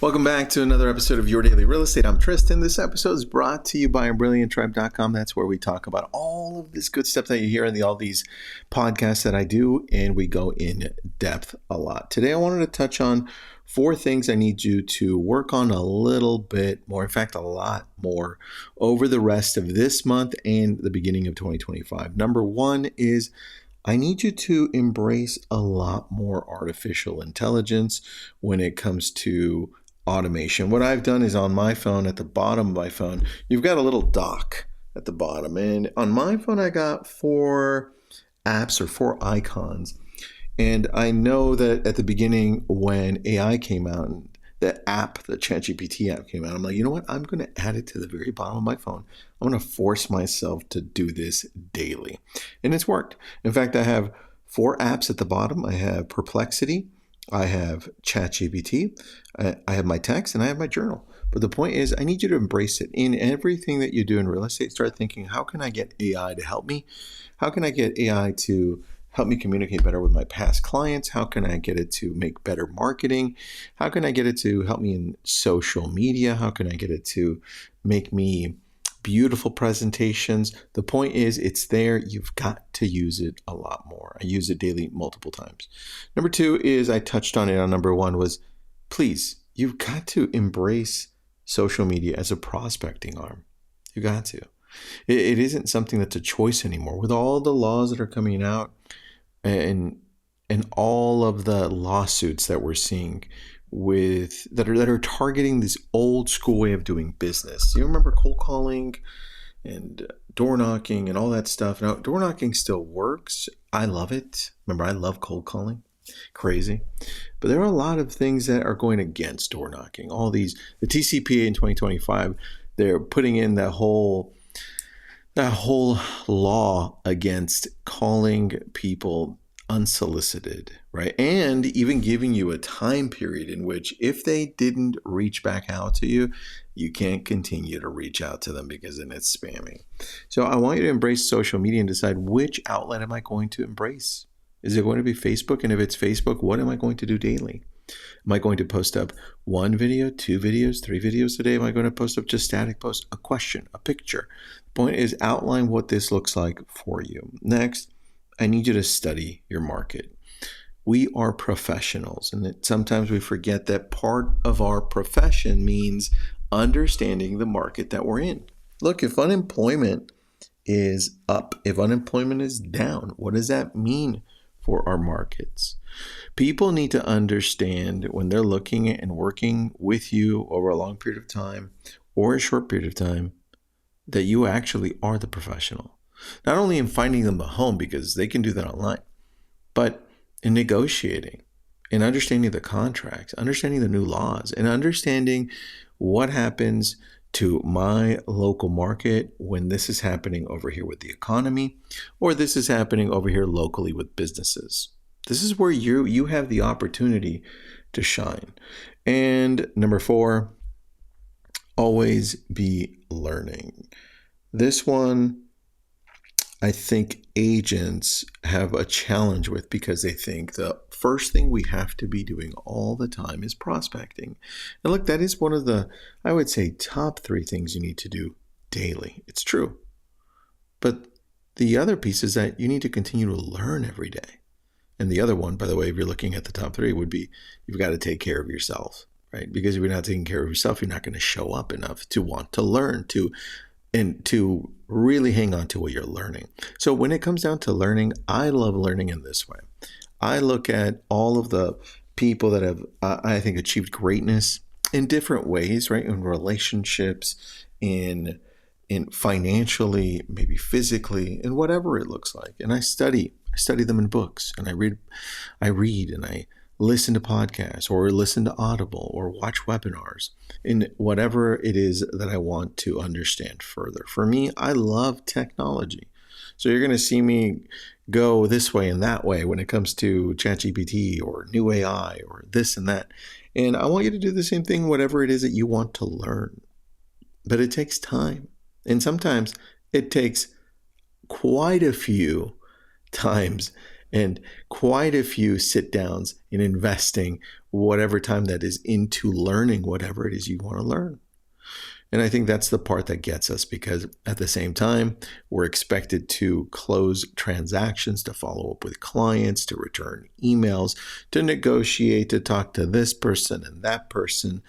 Welcome back to another episode of Your Daily Real Estate. I'm Tristan. This episode is brought to you by BrilliantTribe.com. That's where we talk about all of this good stuff that you hear in all these podcasts that I do, and we go in depth a lot. Today, I wanted to touch on 4 things I need you to work on a little bit more, in fact, a lot more, over the rest of this month and the beginning of 2025. Number 1 is I need you to embrace a lot more artificial intelligence when it comes to automation. What I've done is on my phone, at the bottom of my phone, you've got a little dock at the bottom. And on my phone, I got 4 apps or 4 icons. And I know that at the beginning when AI came out, the ChatGPT app came out, I'm like, you know what? I'm going to add it to the very bottom of my phone. I'm going to force myself to do this daily. And it's worked. In fact, I have 4 apps at the bottom. I have Perplexity, I have ChatGPT, I have my text, and I have my journal. But the point is, I need you to embrace it. In everything that you do in real estate, start thinking, how can I get AI to help me? How can I get AI to help me communicate better with my past clients? How can I get it to make better marketing? How can I get it to help me in social media? How can I get it to make me beautiful presentations? The point is, it's there. You've got to use it a lot more. I use it daily multiple times. Number 2 is, I touched on it on number 1, was please, you've got to embrace social media as a prospecting arm. You got to. It isn't something that's a choice anymore. With all the laws that are coming out and all of the lawsuits that we're seeing that are targeting this old school way of doing business. You remember cold calling and door knocking and all that stuff. Now, door knocking still works. I love it. Remember, I love cold calling. Crazy. But there are a lot of things that are going against door knocking. The TCPA in 2025, they're putting in that whole law against calling people unsolicited, right? And even giving you a time period in which if they didn't reach back out to you, you can't continue to reach out to them because then it's spamming. So I want you to embrace social media and decide, which outlet am I going to embrace? Is it going to be Facebook? And if it's Facebook, what am I going to do daily? Am I going to post up 1 video, 2 videos, 3 videos a day? Am I going to post up just static posts, a question, a picture? The point is, outline what this looks like for you. Next, I need you to study your market. We are professionals, and sometimes we forget that part of our profession means understanding the market that we're in. Look, if unemployment is up, if unemployment is down, what does that mean for our markets? People need to understand when they're looking at and working with you over a long period of time or a short period of time that you actually are the professional. Not only in finding them a home, because they can do that online, but in negotiating and understanding the contracts, understanding the new laws, and understanding what happens to my local market when this is happening over here with the economy, or this is happening over here locally with businesses. This is where you have the opportunity to shine. And number 4, always be learning. This one, I think agents have a challenge with, because they think the first thing we have to be doing all the time is prospecting. And look, that is one of the, I would say, top 3 things you need to do daily. It's true. But the other piece is that you need to continue to learn every day. And the other one, by the way, if you're looking at the top 3, would be you've got to take care of yourself, right? Because if you're not taking care of yourself, you're not going to show up enough to want to learn, to really hang on to what you're learning. So when it comes down to learning, I love learning in this way. I look at all of the people that have, I think, achieved greatness in different ways, right? In relationships, in financially, maybe physically, and whatever it looks like. And I study them in books, and I read, and I listen to podcasts, or listen to Audible, or watch webinars, in whatever it is that I want to understand further. For me, I love technology. So you're going to see me go this way and that way when it comes to ChatGPT or new AI or this and that. And I want you to do the same thing, whatever it is that you want to learn. But it takes time. And sometimes it takes quite a few times and quite a few sit downs in investing whatever time that is into learning whatever it is you want to learn. And I think that's the part that gets us, because at the same time, we're expected to close transactions, to follow up with clients, to return emails, to negotiate, to talk to this person and that person.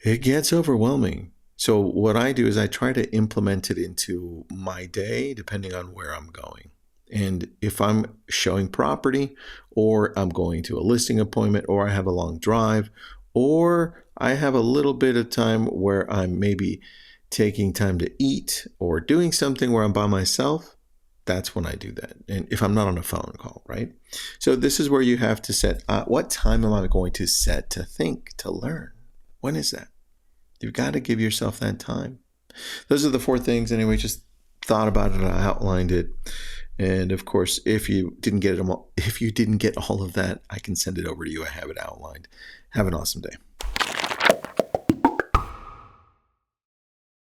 It gets overwhelming. So what I do is I try to implement it into my day, depending on where I'm going. And if I'm showing property, or I'm going to a listing appointment, or I have a long drive, or I have a little bit of time where I'm maybe taking time to eat or doing something where I'm by myself, that's when I do that. And if I'm not on a phone call, right? So this is where you have to set, what time am I going to set to think, to learn? When is that? You've got to give yourself that time. Those are the 4 things. Anyway, just thought about it. I outlined it. And of course, if you didn't get all of that, I can send it over to you. I have it outlined. Have an awesome day.